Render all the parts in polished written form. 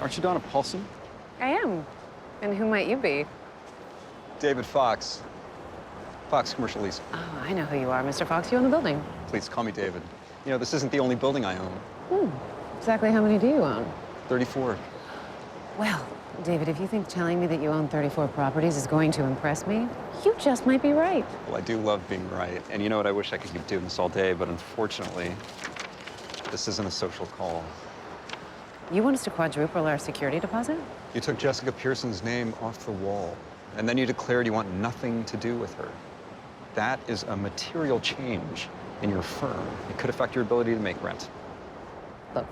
Aren't you Donna Paulson? I am. And who might you be? David Fox. Fox Commercial Lease. Oh, I know who you are, Mr. Fox. You own the building. Please call me David. You know, this isn't the only building I own. Exactly how many do you own? 34. Well, David, if you think telling me that you own 34 properties is going to impress me, you just might be right. Well, I do love being right. And you know what? I wish I could keep doing this all day, but unfortunately, this isn't a social call. You want us to quadruple our security deposit? You took Jessica Pearson's name off the wall, and then you declared you want nothing to do with her. That is a material change in your firm. It could affect your ability to make rent. Look,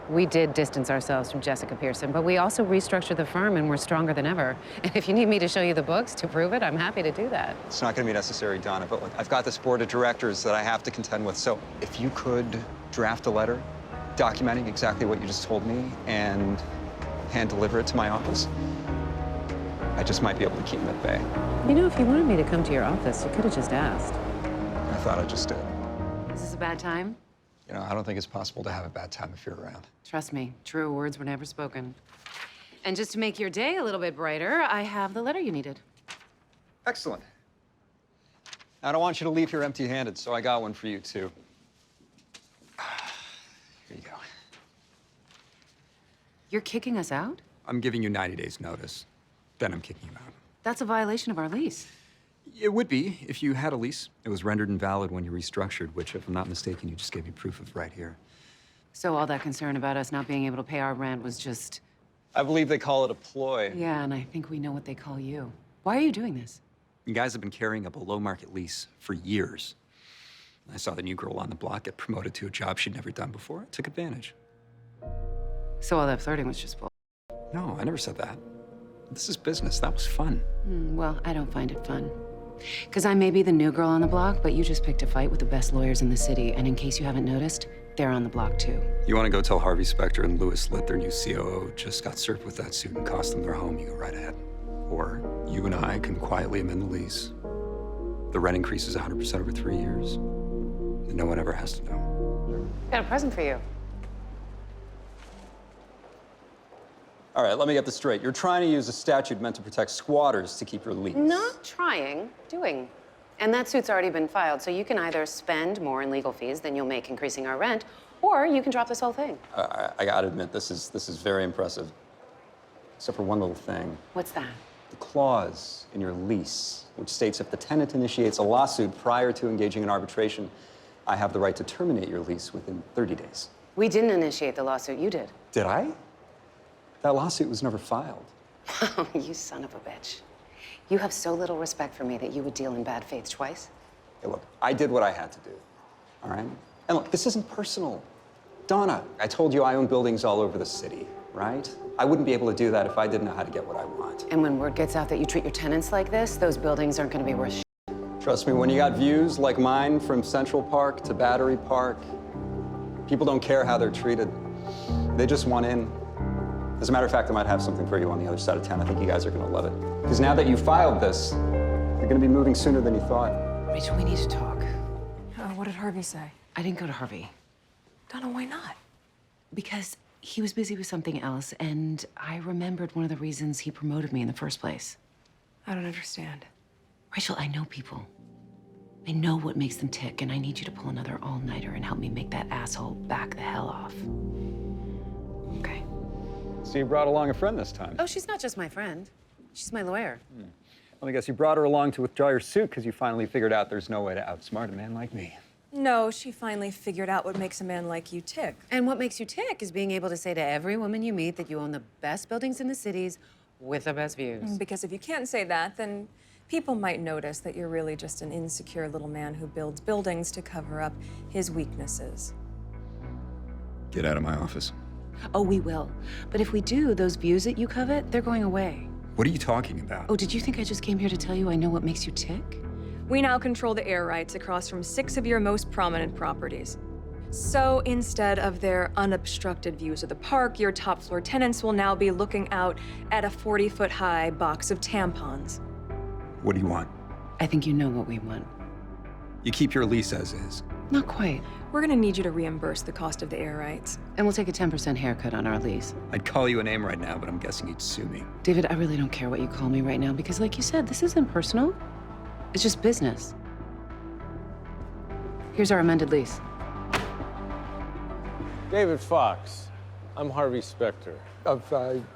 we did distance ourselves from Jessica Pearson, but we also restructured the firm and we're stronger than ever. And if you need me to show you the books to prove it, I'm happy to do that. It's not going to be necessary, Donna, but look, I've got this board of directors that I have to contend with. So if you could draft a letter documenting exactly what you just told me and hand deliver it to my office, I just might be able to keep them at bay. You know, if you wanted me to come to your office, you could have just asked. I thought I just did. Is this a bad time? You know, I don't think it's possible to have a bad time if you're around. Trust me, truer words were never spoken. And just to make your day a little bit brighter, I have the letter you needed. Excellent. I don't want you to leave here empty-handed, so I got one for you, too. Here you go. You're kicking us out? I'm giving you 90 days notice. Then I'm kicking you out. That's a violation of our lease. It would be if you had a lease. It was rendered invalid when you restructured, which, if I'm not mistaken, you just gave me proof of right here. So all that concern about us not being able to pay our rent was just... I believe they call it a ploy. Yeah, and I think we know what they call you. Why are you doing this? You guys have been carrying a below-market lease for years. I saw the new girl on the block get promoted to a job she'd never done before. I took advantage. So all that flirting was just bull. No, I never said that. This is business. That was fun. Well, I don't find it fun. Because I may be the new girl on the block, but you just picked a fight with the best lawyers in the city. And in case you haven't noticed, they're on the block too. You want to go tell Harvey Specter and Lewis Litt, their new COO, just got served with that suit and cost them their home, you go right ahead. Or you and I can quietly amend the lease. The rent increase is 100% over 3 years. And no one ever has to know. Got a present for you. All right, let me get this straight. You're trying to use a statute meant to protect squatters to keep your lease. Not trying, doing. And that suit's already been filed, so you can either spend more in legal fees than you'll make increasing our rent, or you can drop this whole thing. I gotta admit, this is very impressive. Except for one little thing. What's that? The clause in your lease, which states if the tenant initiates a lawsuit prior to engaging in arbitration, I have the right to terminate your lease within 30 days. We didn't initiate the lawsuit, you did. Did I? That lawsuit was never filed. Oh, you son of a bitch. You have so little respect for me that you would deal in bad faith twice? Hey, look, I did what I had to do, all right? And look, this isn't personal. Donna, I told you I own buildings all over the city, right? I wouldn't be able to do that if I didn't know how to get what I want. And when word gets out that you treat your tenants like this, those buildings aren't gonna be worth shit. Trust me, when you got views like mine from Central Park to Battery Park, people don't care how they're treated. They just want in. As a matter of fact, I might have something for you on the other side of town. I think you guys are gonna love it. Because now that you filed this, you're gonna be moving sooner than you thought. Rachel, we need to talk. What did Harvey say? I didn't go to Harvey. Donna, why not? Because he was busy with something else, and I remembered one of the reasons he promoted me in the first place. I don't understand. Rachel, I know people. I know what makes them tick, and I need you to pull another all-nighter and help me make that asshole back the hell off. Okay. So you brought along a friend this time. Oh, she's not just my friend. She's my lawyer. Well, I guess you brought her along to withdraw your suit because you finally figured out there's no way to outsmart a man like me. No, she finally figured out what makes a man like you tick. And what makes you tick is being able to say to every woman you meet that you own the best buildings in the cities with the best views. Because if you can't say that, then people might notice that you're really just an insecure little man who builds buildings to cover up his weaknesses. Get out of my office. Oh, we will. But if we do, those views that you covet, they're going away. What are you talking about? Oh, did you think I just came here to tell you I know what makes you tick? We now control the air rights across from 6 of your most prominent properties. So instead of their unobstructed views of the park, your top floor tenants will now be looking out at a 40-foot-high box of tampons. What do you want? I think you know what we want. You keep your lease as is. Not quite. We're gonna need you to reimburse the cost of the air rights. And we'll take a 10% haircut on our lease. I'd call you a name right now, but I'm guessing you'd sue me. David, I really don't care what you call me right now because, like you said, this isn't personal. It's just business. Here's our amended lease. David Fox. I'm Harvey Specter. Of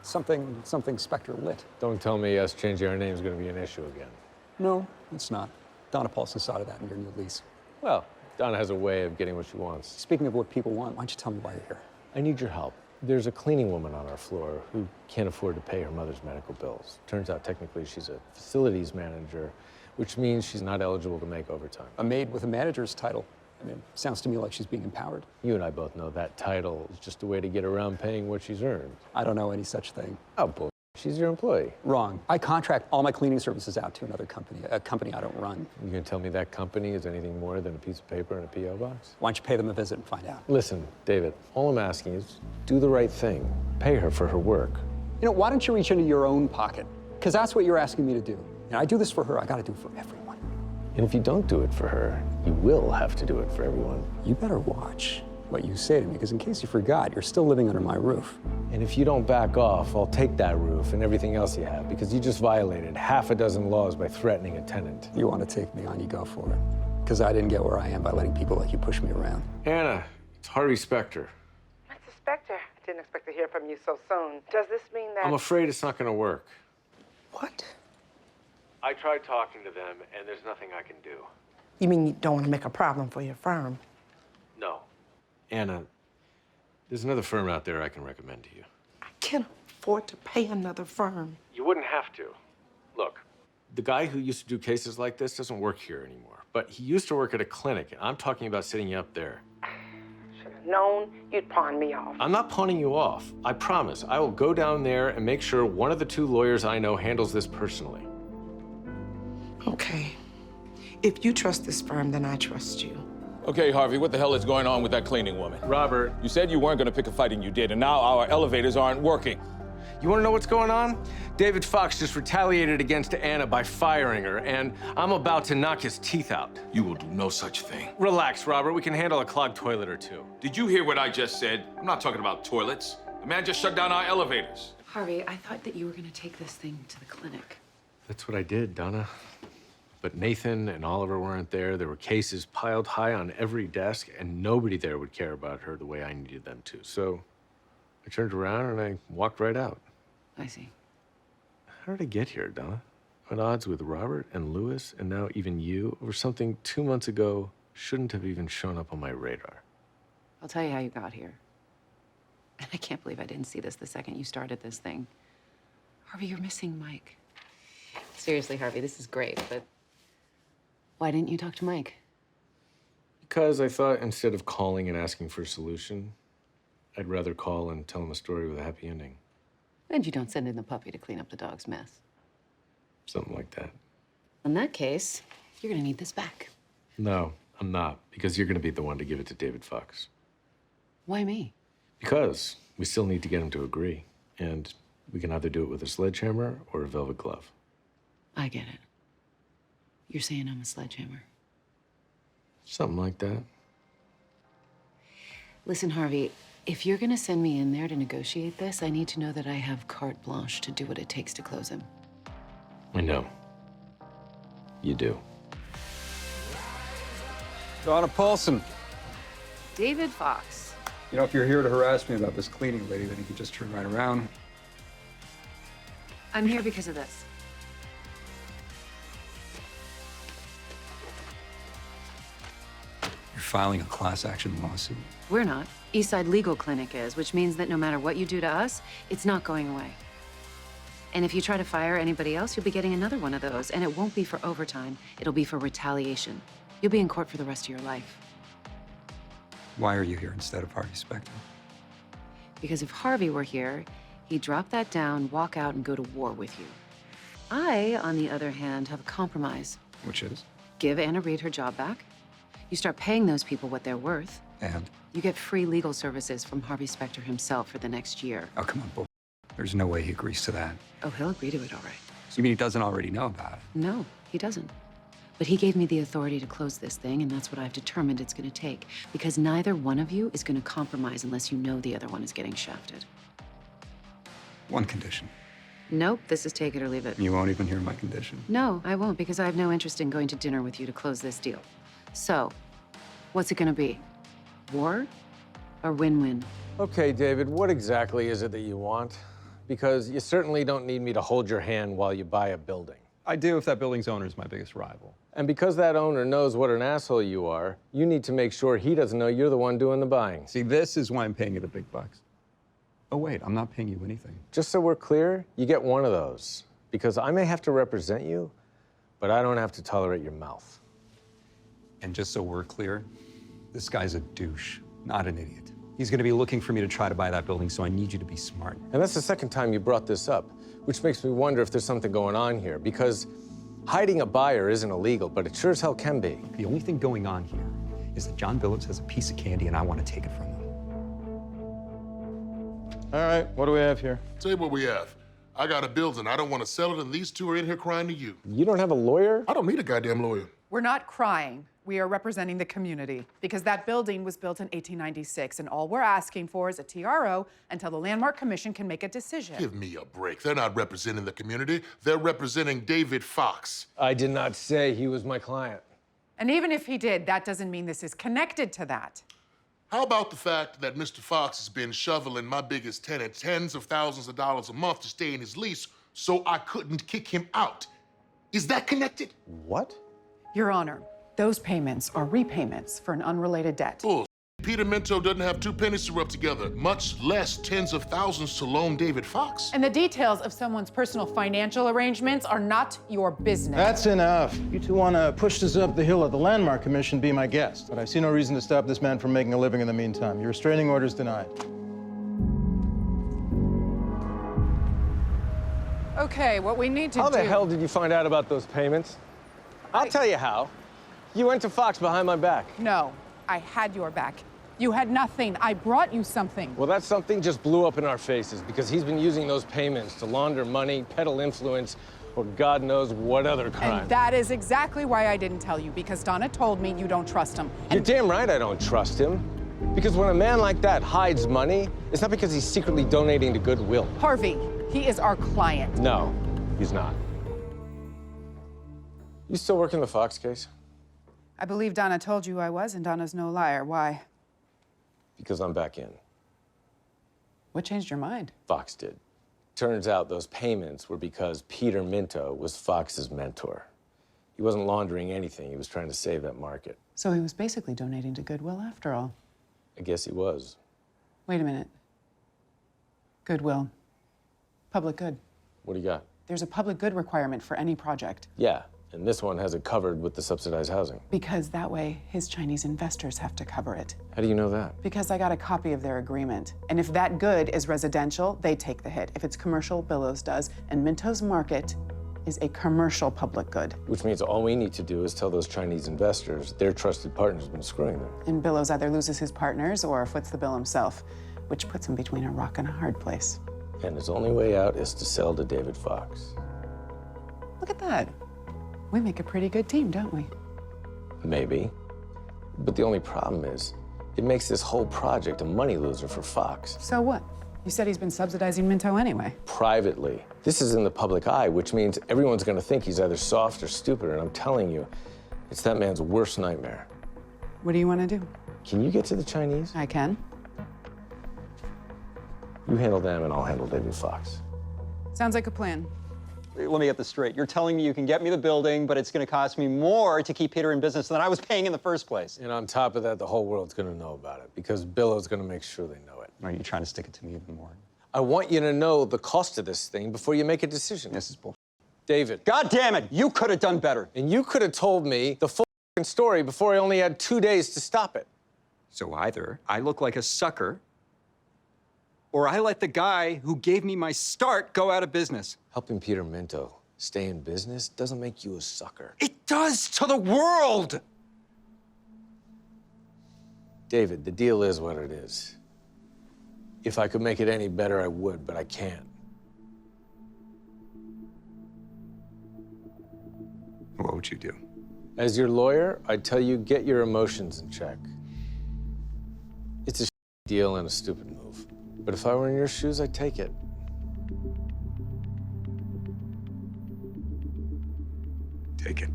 something Specter lit. Don't tell me us changing our name is going to be an issue again. No, it's not. Donna Paulson saw to that in your new lease. Well, Donna has a way of getting what she wants. Speaking of what people want, why don't you tell me why you're here? I need your help. There's a cleaning woman on our floor who can't afford to pay her mother's medical bills. Turns out technically she's a facilities manager, which means she's not eligible to make overtime. A maid with a manager's title. I mean, sounds to me like she's being empowered. You and I both know that title is just a way to get around paying what she's earned. I don't know any such thing. Oh, bull. She's your employee. Wrong. I contract all my cleaning services out to another company, a company I don't run. You gonna tell me that company is anything more than a piece of paper and a P.O. box? Why don't you pay them a visit and find out? Listen, David, all I'm asking is do the right thing. Pay her for her work. You know, why don't you reach into your own pocket? Because that's what you're asking me to do. And I do this for her, I gotta do it for everyone. And if you don't do it for her, you will have to do it for everyone. You better watch what you say to me, because in case you forgot, you're still living under my roof. And if you don't back off, I'll take that roof and everything else you have, because you just violated half a dozen laws by threatening a tenant. You want to take me on, you go for it. Because I didn't get where I am by letting people like you push me around. Anna, it's Harvey Specter. Mr. Specter, I didn't expect to hear from you so soon. Does this mean that... I'm afraid it's not going to work. What? I tried talking to them, and there's nothing I can do. You mean you don't want to make a problem for your firm? No. Anna, there's another firm out there I can recommend to you. I can't afford to pay another firm. You wouldn't have to. Look, the guy who used to do cases like this doesn't work here anymore. But he used to work at a clinic, and I'm talking about sitting you up there. Should have known you'd pawn me off. I'm not pawning you off. I promise. I will go down there and make sure one of the two lawyers I know handles this personally. Okay. If you trust this firm, then I trust you. Okay, Harvey, what the hell is going on with that cleaning woman? Robert, You said you weren't going to pick a fight, and you did, and now our elevators aren't working. you want to know what's going on? David Fox just retaliated against Anna by firing her, and I'm about to knock his teeth out. You will do no such thing. Relax, Robert. We can handle a clogged toilet or two. Did you hear what I just said? I'm not talking about toilets. The man just shut down our elevators. Harvey, I thought that you were going to take this thing to the clinic. That's what I did, Donna. But Nathan and Oliver weren't there. There were cases piled high on every desk, and nobody there would care about her the way I needed them to. So I turned around and I walked right out. I see. How did I get here, Donna? I'm at odds with Robert and Lewis, and now even you, over something 2 months ago shouldn't have even shown up on my radar. I'll tell you how you got here. And I can't believe I didn't see this the second you started this thing. Harvey, you're missing Mike. Seriously, Harvey, this is great, but why didn't you talk to Mike? Because I thought instead of calling and asking for a solution, I'd rather call and tell him a story with a happy ending. And you don't send in the puppy to clean up the dog's mess. Something like that. In that case, you're gonna need this back. No, I'm not, because you're gonna be the one to give it to David Fox. Why me? Because we still need to get him to agree. And we can either do it with a sledgehammer or a velvet glove. I get it. You're saying I'm a sledgehammer. Something like that. Listen, Harvey, if you're gonna send me in there to negotiate this, I need to know that I have carte blanche to do what it takes to close him. I know. You do. Donna Paulson. David Fox. You know, if you're here to harass me about this cleaning lady, then you can just turn right around. I'm here because of this. You're filing a class action lawsuit. We're not. Eastside Legal Clinic is, which means that no matter what you do to us, it's not going away. And if you try to fire anybody else, you'll be getting another one of those. And it won't be for overtime. It'll be for retaliation. You'll be in court for the rest of your life. Why are you here instead of Harvey Specter? Because if Harvey were here, he'd drop that down, walk out, and go to war with you. I, on the other hand, have a compromise. Which is? Give Anna Reed her job back. You start paying those people what they're worth. And? You get free legal services from Harvey Specter himself for the next year. Oh, come on, bull. There's no way he agrees to that. Oh, he'll agree to it, all right. You mean he doesn't already know about it? No, he doesn't. But he gave me the authority to close this thing, and that's what I've determined it's gonna take. Because neither one of you is gonna compromise unless you know the other one is getting shafted. One condition. Nope, this is take it or leave it. You won't even hear my condition. No, I won't, because I have no interest in going to dinner with you to close this deal. So, what's it gonna be? War or win-win? Okay, David, what exactly is it that you want? Because you certainly don't need me to hold your hand while you buy a building. I do if that building's owner is my biggest rival. And because that owner knows what an asshole you are, you need to make sure he doesn't know you're the one doing the buying. See, this is why I'm paying you the big bucks. Oh, wait, I'm not paying you anything. Just so we're clear, you get one of those. Because I may have to represent you, but I don't have to tolerate your mouth. And just so we're clear, this guy's a douche, not an idiot. He's gonna be looking for me to try to buy that building, so I need you to be smart. And that's the second time you brought this up, which makes me wonder if there's something going on here. Because hiding a buyer isn't illegal, but it sure as hell can be. The only thing going on here is that John Billups has a piece of candy and I want to take it from him. All right, what do we have here? Tell you what we have. I got a building. I don't want to sell it, and these two are in here crying to you. You don't have a lawyer? I don't need a goddamn lawyer. We're not crying. We are representing the community because that building was built in 1896, and all we're asking for is a TRO until the Landmark Commission can make a decision. Give me a break. They're not representing the community. They're representing David Fox. I did not say he was my client. And even if he did, that doesn't mean this is connected to that. How about the fact that Mr. Fox has been shoveling my biggest tenant tens of thousands of dollars a month to stay in his lease so I couldn't kick him out? Is that connected? What? Your Honor, those payments are repayments for an unrelated debt. Bull. Peter Minto doesn't have two pennies to rub together, much less tens of thousands to loan David Fox. And the details of someone's personal financial arrangements are not your business. That's enough. You two want to push this up the hill at the Landmark Commission, be my guest. But I see no reason to stop this man from making a living in the meantime. Your restraining order's denied. Okay, what we need to do... How the hell did you find out about those payments? I'll tell you how. You went to Fox behind my back. No, I had your back. You had nothing. I brought you something. Well, that something just blew up in our faces because he's been using those payments to launder money, peddle influence, or God knows what other crime. And that is exactly why I didn't tell you, because Donna told me you don't trust him. You're damn right I don't trust him. Because when a man like that hides money, it's not because he's secretly donating to Goodwill. Harvey, he is our client. No, he's not. You still working the Fox case? I believe Donna told you I was, and Donna's no liar. Why? Because I'm back in. What changed your mind? Fox did. Turns out those payments were because Peter Minto was Fox's mentor. He wasn't laundering anything. He was trying to save that market. So he was basically donating to Goodwill after all. I guess he was. Wait a minute. Goodwill. Public good. What do you got? There's a public good requirement for any project. Yeah, and this one has it covered with the subsidized housing. Because that way, his Chinese investors have to cover it. How do you know that? Because I got a copy of their agreement. And if that good is residential, they take the hit. If it's commercial, Billows does. And Minto's market is a commercial public good. Which means all we need to do is tell those Chinese investors their trusted partner's been screwing them. And Billows either loses his partners or foots the bill himself, which puts him between a rock and a hard place. And his only way out is to sell to David Fox. Look at that. We make a pretty good team, don't we? Maybe. But the only problem is, it makes this whole project a money loser for Fox. So what? You said he's been subsidizing Minto anyway. Privately. This is in the public eye, which means everyone's gonna think he's either soft or stupid, and I'm telling you, it's that man's worst nightmare. What do you want to do? Can you get to the Chinese? I can. You handle them and I'll handle David Fox. Sounds like a plan. Let me get this straight. You're telling me you can get me the building, but it's going to cost me more to keep Peter in business than I was paying in the first place. And on top of that, the whole world's gonna know about it because Billow's gonna make sure they know it. Are you trying to stick it to me even more? I want you to know the cost of this thing before you make a decision. This is bull. David. God damn it! You could have done better. And you could have told me the full story before I only had 2 days to stop it. So either I look like a sucker, or I let the guy who gave me my start go out of business. Helping Peter Minto stay in business doesn't make you a sucker. It does to the world! David, the deal is what it is. If I could make it any better, I would, but I can't. What would you do? As your lawyer, I'd tell you get your emotions in check. It's a deal and a stupid move. But if I were in your shoes, I'd take it. Take it.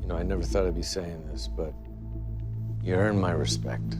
You know, I never thought I'd be saying this, but you earn my respect.